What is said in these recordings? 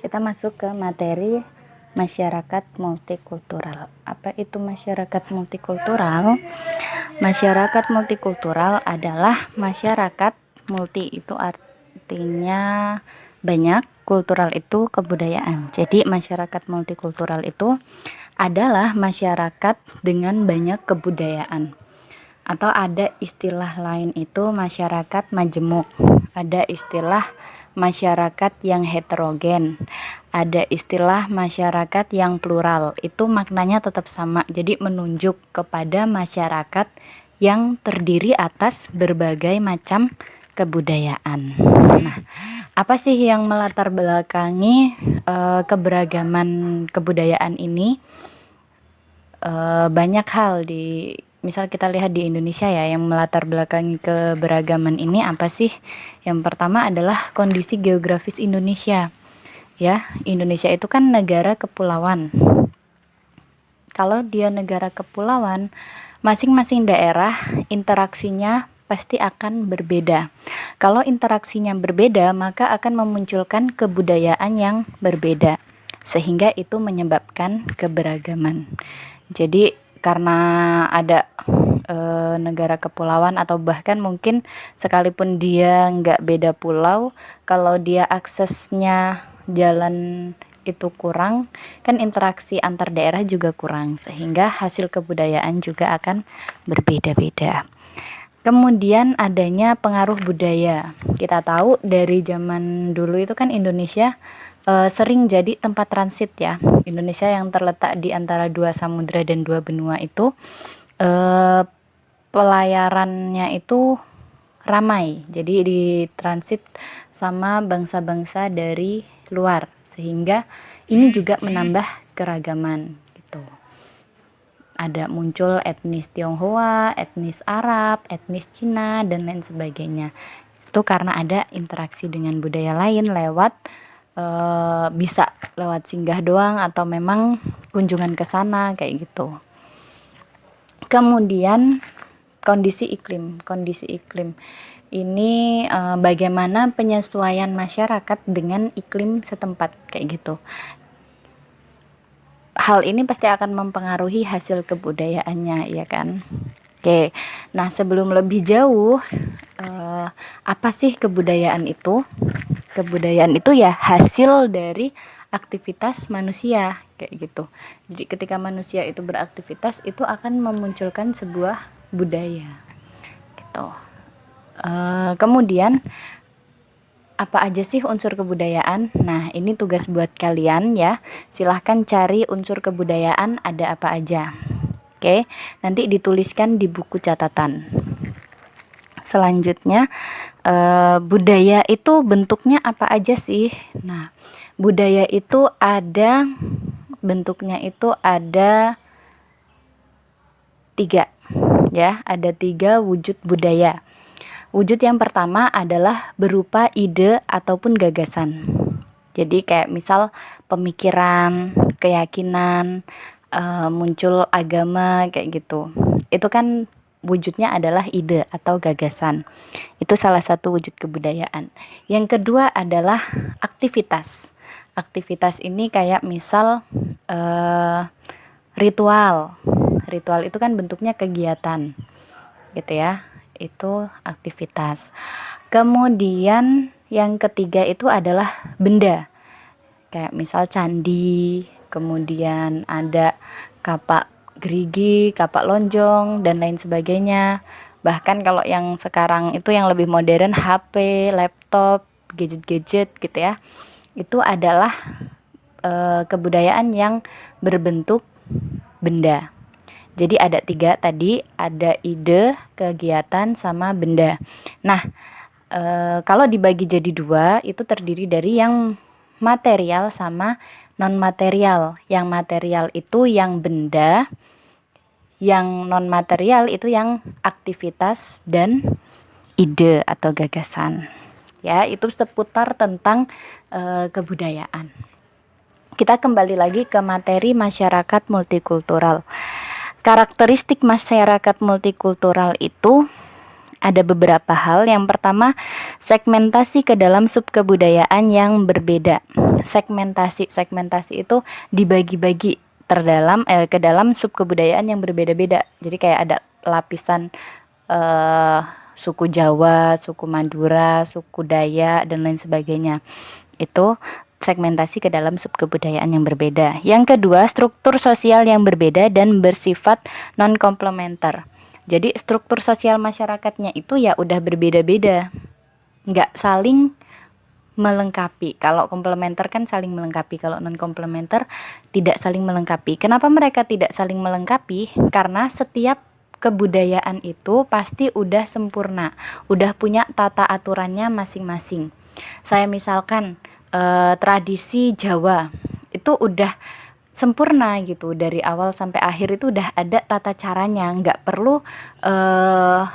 Kita masuk ke materi masyarakat multikultural. Apa itu masyarakat multikultural? Masyarakat multikultural adalah masyarakat multi, itu artinya banyak, kultural itu kebudayaan. Jadi masyarakat multikultural itu adalah masyarakat dengan banyak kebudayaan. Atau ada istilah lain itu masyarakat majemuk, ada istilah masyarakat yang heterogen, ada istilah masyarakat yang plural. Itu maknanya tetap sama, jadi menunjuk kepada masyarakat yang terdiri atas berbagai macam kebudayaan. Nah, apa sih yang melatar belakangi keberagaman kebudayaan ini? Banyak hal misal kita lihat di Indonesia ya, yang melatar belakangi keberagaman ini apa sih? Yang pertama adalah kondisi geografis Indonesia. Ya, Indonesia itu kan negara kepulauan. Kalau dia negara kepulauan, masing-masing daerah interaksinya pasti akan berbeda. Kalau interaksinya berbeda, maka akan memunculkan kebudayaan yang berbeda, sehingga itu menyebabkan keberagaman. Jadi karena ada negara kepulauan, atau bahkan mungkin sekalipun dia nggak beda pulau, kalau dia aksesnya jalan itu kurang, kan interaksi antar daerah juga kurang, sehingga hasil kebudayaan juga akan berbeda-beda. Kemudian adanya pengaruh budaya. Kita tahu dari zaman dulu itu kan Indonesia sering jadi tempat transit ya. Indonesia yang terletak di antara dua samudra dan dua benua itu pelayarannya itu ramai. Jadi ditransit sama bangsa-bangsa dari luar, sehingga ini juga menambah keragaman gitu. Ada muncul etnis Tionghoa, etnis Arab, etnis Cina, dan lain sebagainya. Itu karena ada interaksi dengan budaya lain lewat bisa lewat singgah doang atau memang kunjungan ke sana kayak gitu. Kemudian kondisi iklim ini bagaimana penyesuaian masyarakat dengan iklim setempat kayak gitu. Hal ini pasti akan mempengaruhi hasil kebudayaannya, ya kan? Oke, nah sebelum lebih jauh, apa sih kebudayaan itu? Kebudayaan itu ya hasil dari aktivitas manusia kayak gitu. Jadi ketika manusia itu beraktivitas, itu akan memunculkan sebuah budaya gitu. Kemudian apa aja sih unsur kebudayaan? Nah, ini tugas buat kalian ya. Silahkan cari unsur kebudayaan ada apa aja. Oke, nanti dituliskan di buku catatan. Selanjutnya, budaya itu bentuknya apa aja sih? Nah, budaya itu ada bentuknya itu ada 3 ya, ada 3 wujud budaya. Wujud yang pertama adalah berupa ide ataupun gagasan. Jadi kayak misal pemikiran, keyakinan, muncul agama kayak gitu. Itu kan wujudnya adalah ide atau gagasan. Itu salah satu wujud kebudayaan. Yang kedua adalah aktivitas. Aktivitas ini kayak misal ritual. Ritual itu kan bentuknya kegiatan gitu ya. Itu aktivitas. Kemudian yang ketiga itu adalah benda. Kayak misal candi, kemudian ada kapak gerigi, kapak lonjong, dan lain sebagainya. Bahkan kalau yang sekarang itu yang lebih modern, HP, laptop, gadget-gadget gitu ya. Itu adalah kebudayaan yang berbentuk benda. Jadi ada 3 tadi, ada ide, kegiatan, sama benda. Nah, kalau dibagi jadi 2, itu terdiri dari yang material sama non-material. Yang material itu yang benda, yang non-material itu yang aktivitas dan ide atau gagasan. Ya, itu seputar tentang kebudayaan. Kita kembali lagi ke materi masyarakat multikultural. Karakteristik masyarakat multikultural itu ada beberapa hal. Yang pertama, segmentasi ke dalam subkebudayaan yang berbeda. Segmentasi itu dibagi-bagi ke dalam subkebudayaan yang berbeda-beda. Jadi kayak ada lapisan suku Jawa, suku Madura, suku Dayak, dan lain sebagainya. Itu segmentasi ke dalam subkebudayaan yang berbeda. Yang kedua, struktur sosial yang berbeda dan bersifat non-komplementer. Jadi struktur sosial masyarakatnya itu ya udah berbeda-beda, nggak saling melengkapi. Kalau komplementer kan saling melengkapi, kalau non-komplementer tidak saling melengkapi. Kenapa mereka tidak saling melengkapi? Karena setiap kebudayaan itu pasti udah sempurna, udah punya tata aturannya masing-masing. Saya misalkan tradisi Jawa itu udah sempurna gitu, dari awal sampai akhir itu udah ada tata caranya, nggak perlu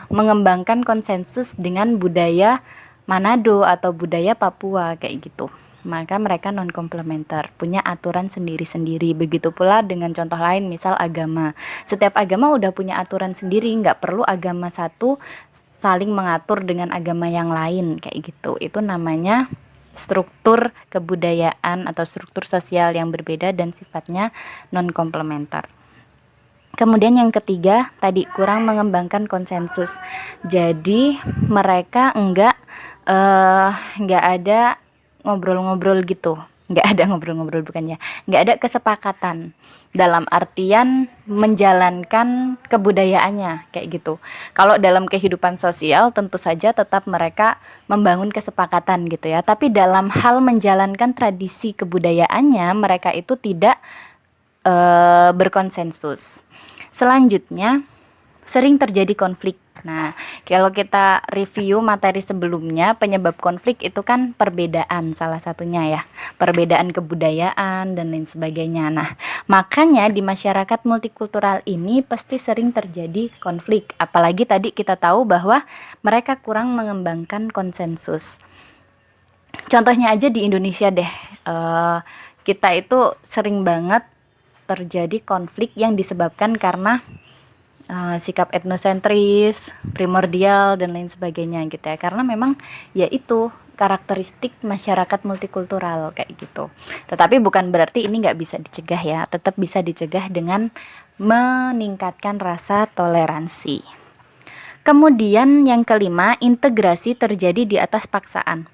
mengembangkan konsensus dengan budaya Manado atau budaya Papua kayak gitu. Maka mereka non komplementer, punya aturan sendiri-sendiri. Begitu pula dengan contoh lain, misal agama. Setiap agama udah punya aturan sendiri, nggak perlu agama satu saling mengatur dengan agama yang lain kayak gitu. Itu namanya struktur kebudayaan atau struktur sosial yang berbeda dan sifatnya non komplementer. Kemudian yang ketiga tadi, kurang mengembangkan konsensus. Jadi mereka enggak ada ngobrol-ngobrol gitu. Enggak ada kesepakatan dalam artian menjalankan kebudayaannya kayak gitu. Kalau dalam kehidupan sosial tentu saja tetap mereka membangun kesepakatan gitu ya. Tapi dalam hal menjalankan tradisi kebudayaannya mereka itu tidak berkonsensus. Selanjutnya, sering terjadi konflik. Nah, kalau kita review materi sebelumnya, penyebab konflik itu kan perbedaan salah satunya ya. Perbedaan kebudayaan dan lain sebagainya. Nah, makanya di masyarakat multikultural ini pasti sering terjadi konflik. Apalagi tadi kita tahu bahwa mereka kurang mengembangkan konsensus. Contohnya aja di Indonesia deh. Kita itu sering banget terjadi konflik yang disebabkan karena sikap etnosentris, primordial dan lain sebagainya gitu ya. Karena memang ya itu karakteristik masyarakat multikultural kayak gitu. Tetapi bukan berarti ini nggak bisa dicegah ya. Tetap bisa dicegah dengan meningkatkan rasa toleransi. Kemudian yang kelima, integrasi terjadi di atas paksaan.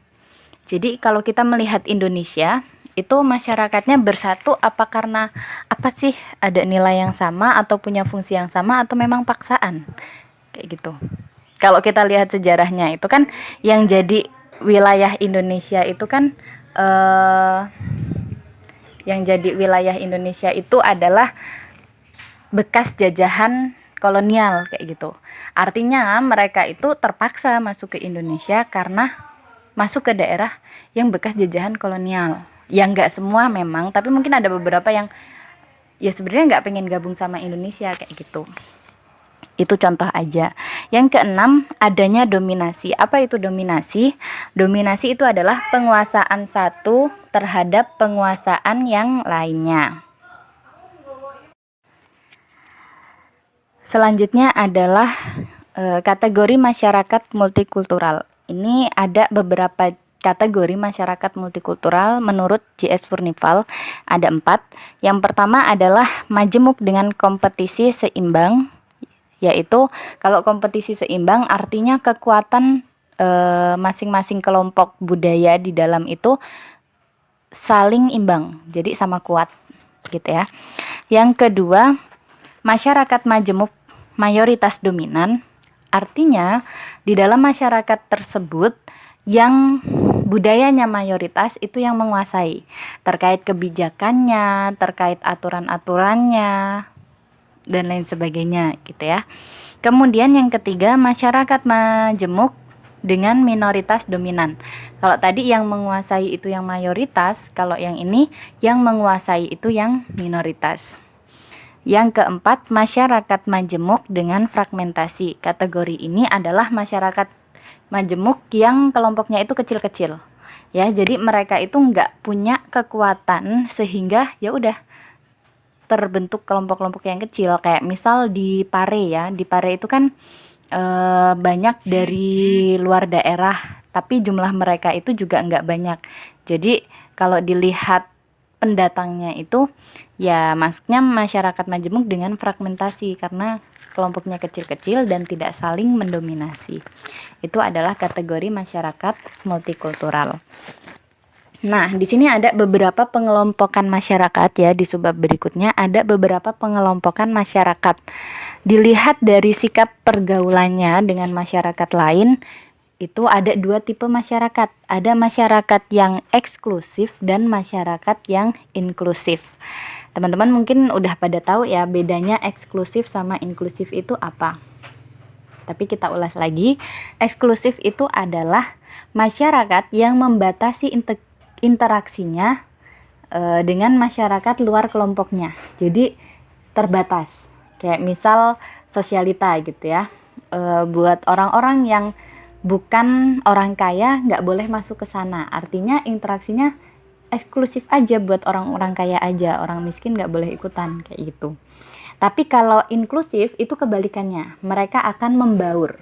Jadi kalau kita melihat Indonesia, itu masyarakatnya bersatu apa karena apa sih, ada nilai yang sama atau punya fungsi yang sama atau memang paksaan kayak gitu. Kalau kita lihat sejarahnya itu kan yang jadi wilayah Indonesia itu kan yang jadi wilayah Indonesia itu adalah bekas jajahan kolonial kayak gitu. Artinya mereka itu terpaksa masuk ke Indonesia karena masuk ke daerah yang bekas jajahan kolonial. Yang nggak semua memang, tapi mungkin ada beberapa yang ya sebenarnya nggak pengen gabung sama Indonesia kayak gitu. Itu contoh aja. Yang keenam, adanya dominasi. Apa itu dominasi? Dominasi itu adalah penguasaan satu terhadap penguasaan yang lainnya. Selanjutnya adalah kategori masyarakat multikultural. Ini ada beberapa kategori masyarakat multikultural menurut J.S. Furnival, ada 4. Yang pertama adalah majemuk dengan kompetisi seimbang, yaitu kalau kompetisi seimbang artinya kekuatan masing-masing kelompok budaya di dalam itu saling imbang, jadi sama kuat gitu ya. Yang kedua, masyarakat majemuk mayoritas dominan, artinya di dalam masyarakat tersebut yang budayanya mayoritas itu yang menguasai terkait kebijakannya, terkait aturan-aturannya dan lain sebagainya gitu ya. Kemudian yang ketiga, masyarakat majemuk dengan minoritas dominan. Kalau tadi yang menguasai itu yang mayoritas, kalau yang ini yang menguasai itu yang minoritas. Yang keempat, masyarakat majemuk dengan fragmentasi. Kategori ini adalah masyarakat majemuk yang kelompoknya itu kecil-kecil. Ya, jadi mereka itu nggak punya kekuatan sehingga ya udah terbentuk kelompok-kelompok yang kecil. Kayak misal di Pare ya, di Pare itu kan banyak dari luar daerah, tapi jumlah mereka itu juga nggak banyak. Jadi kalau dilihat pendatangnya itu ya masuknya masyarakat majemuk dengan fragmentasi karena kelompoknya kecil-kecil dan tidak saling mendominasi. Itu adalah kategori masyarakat multikultural. Nah, di sini ada beberapa pengelompokan masyarakat ya, di subbab berikutnya ada beberapa pengelompokan masyarakat. Dilihat dari sikap pergaulannya dengan masyarakat lain, itu ada dua tipe masyarakat. Ada masyarakat yang eksklusif dan masyarakat yang inklusif. Teman-teman mungkin udah pada tahu ya bedanya eksklusif sama inklusif itu apa. Tapi kita ulas lagi. Eksklusif itu adalah masyarakat yang membatasi interaksinya dengan masyarakat luar kelompoknya. Jadi terbatas. Kayak misal sosialita gitu ya. Buat orang-orang yang bukan orang kaya nggak boleh masuk ke sana. Artinya interaksinya eksklusif aja buat orang-orang kaya aja. Orang miskin nggak boleh ikutan kayak gitu. Tapi kalau inklusif itu kebalikannya. Mereka akan membaur.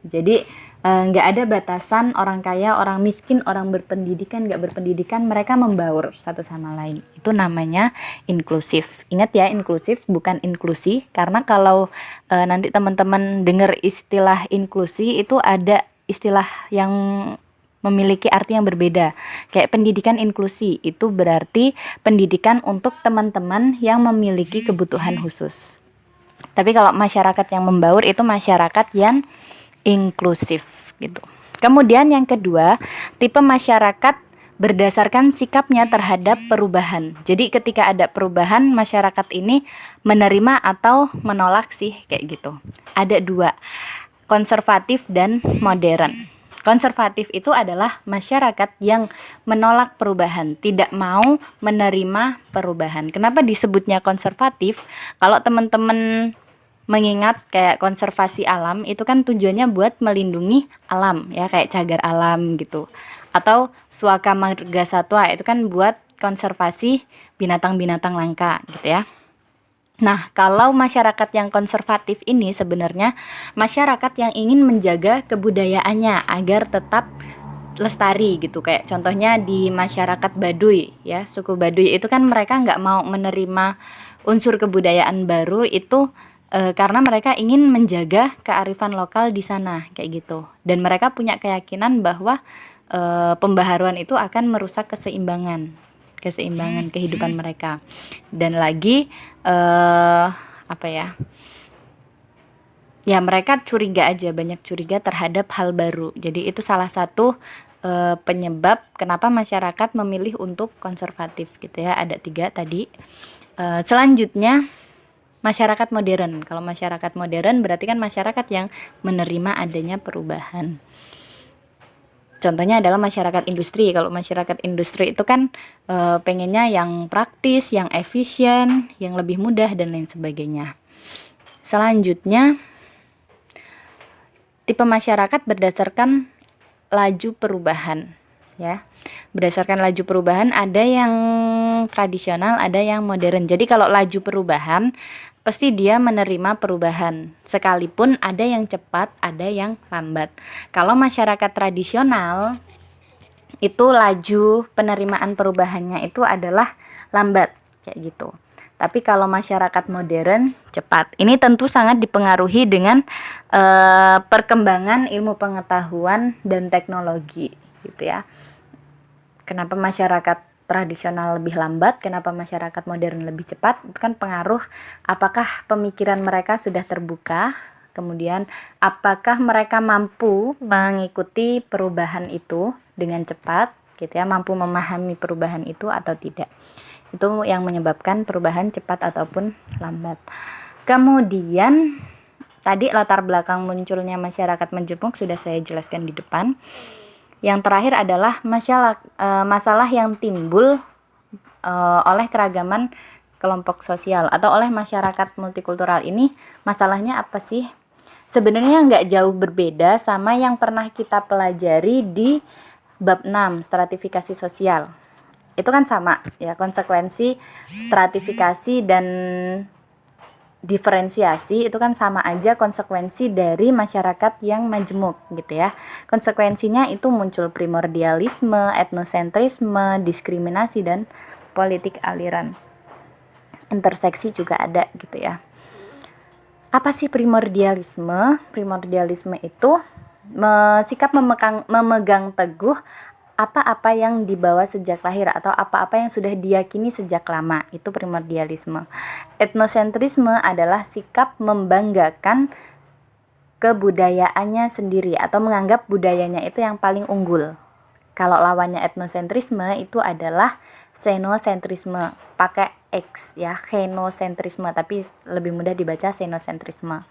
Jadi nggak ada batasan orang kaya, orang miskin, orang berpendidikan, nggak berpendidikan, mereka membaur satu sama lain. Itu namanya inklusif. Ingat ya, inklusif bukan inklusi, karena kalau nanti teman-teman dengar istilah inklusi itu ada istilah yang memiliki arti yang berbeda. Kayak pendidikan inklusi, itu berarti pendidikan untuk teman-teman yang memiliki kebutuhan khusus. Tapi kalau masyarakat yang membaur itu masyarakat yang inklusif gitu. Kemudian yang kedua, tipe masyarakat berdasarkan sikapnya terhadap perubahan. Jadi ketika ada perubahan, masyarakat ini menerima atau menolak sih kayak gitu. Ada dua, konservatif dan modern. Konservatif itu adalah masyarakat yang menolak perubahan, tidak mau menerima perubahan. Kenapa disebutnya konservatif? Kalau teman-teman mengingat kayak konservasi alam itu kan tujuannya buat melindungi alam ya, kayak cagar alam gitu. Atau Suaka Marga Satwa itu kan buat konservasi binatang-binatang langka gitu ya. Nah, kalau masyarakat yang konservatif ini sebenarnya masyarakat yang ingin menjaga kebudayaannya agar tetap lestari gitu. Kayak contohnya di masyarakat Baduy ya, suku Baduy itu kan mereka nggak mau menerima unsur kebudayaan baru itu karena mereka ingin menjaga kearifan lokal di sana kayak gitu. Dan mereka punya keyakinan bahwa pembaharuan itu akan merusak keseimbangan kehidupan mereka. Dan lagi apa ya? Ya mereka curiga aja, banyak curiga terhadap hal baru. Jadi itu salah satu penyebab kenapa masyarakat memilih untuk konservatif gitu ya. Ada 3 tadi. Selanjutnya masyarakat modern. Kalau masyarakat modern berarti kan masyarakat yang menerima adanya perubahan. Contohnya adalah masyarakat industri. Kalau masyarakat industri itu kan pengennya yang praktis, yang efisien, yang lebih mudah dan lain sebagainya. Selanjutnya tipe masyarakat berdasarkan laju perubahan ya. Berdasarkan laju perubahan ada yang tradisional, ada yang modern. Jadi kalau laju perubahan pasti dia menerima perubahan. Sekalipun ada yang cepat, ada yang lambat. Kalau masyarakat tradisional itu laju penerimaan perubahannya itu adalah lambat kayak gitu. Tapi kalau masyarakat modern cepat. Ini tentu sangat dipengaruhi dengan perkembangan ilmu pengetahuan dan teknologi gitu ya. Kenapa masyarakat tradisional lebih lambat, kenapa masyarakat modern lebih cepat? Itu kan pengaruh apakah pemikiran mereka sudah terbuka, kemudian apakah mereka mampu mengikuti perubahan itu dengan cepat gitu ya, mampu memahami perubahan itu atau tidak. Itu yang menyebabkan perubahan cepat ataupun lambat. Kemudian tadi latar belakang munculnya masyarakat majemuk sudah saya jelaskan di depan. Yang terakhir adalah masalah yang timbul oleh keragaman kelompok sosial atau oleh masyarakat multikultural ini. Masalahnya apa sih? Sebenarnya nggak jauh berbeda sama yang pernah kita pelajari di bab 6, stratifikasi sosial. Itu kan sama ya, konsekuensi stratifikasi dan diferensiasi itu kan sama aja konsekuensi dari masyarakat yang majemuk gitu ya. Konsekuensinya itu muncul primordialisme, etnosentrisme, diskriminasi, dan politik aliran. Interseksi juga ada gitu ya. Apa sih primordialisme? Primordialisme itu sikap memegang teguh apa-apa yang dibawa sejak lahir atau apa-apa yang sudah diyakini sejak lama, itu primordialisme. Etnosentrisme adalah sikap membanggakan kebudayaannya sendiri atau menganggap budayanya itu yang paling unggul. Kalau lawannya etnosentrisme itu adalah xenocentrisme, pakai X ya, xenocentrisme, tapi lebih mudah dibaca xenocentrisme.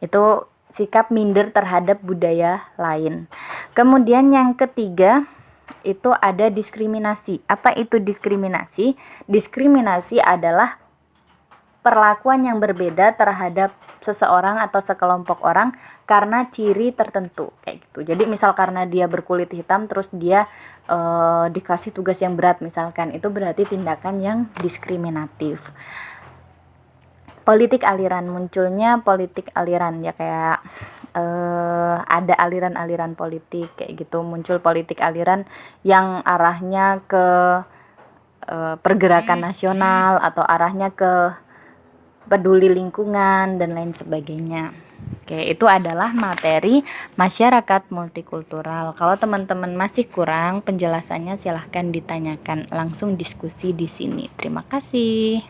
Itu sikap minder terhadap budaya lain. Kemudian yang ketiga itu ada diskriminasi. Apa itu diskriminasi? Diskriminasi adalah perlakuan yang berbeda terhadap seseorang atau sekelompok orang karena ciri tertentu kayak gitu. Jadi misal karena dia berkulit hitam terus dia dikasih tugas yang berat misalkan, itu berarti tindakan yang diskriminatif. Politik aliran, munculnya politik aliran ya, kayak ada aliran-aliran politik kayak gitu, muncul politik aliran yang arahnya ke pergerakan nasional atau arahnya ke peduli lingkungan dan lain sebagainya. Oke, itu adalah materi masyarakat multikultural. Kalau teman-teman masih kurang penjelasannya silahkan ditanyakan langsung diskusi di sini. Terima kasih.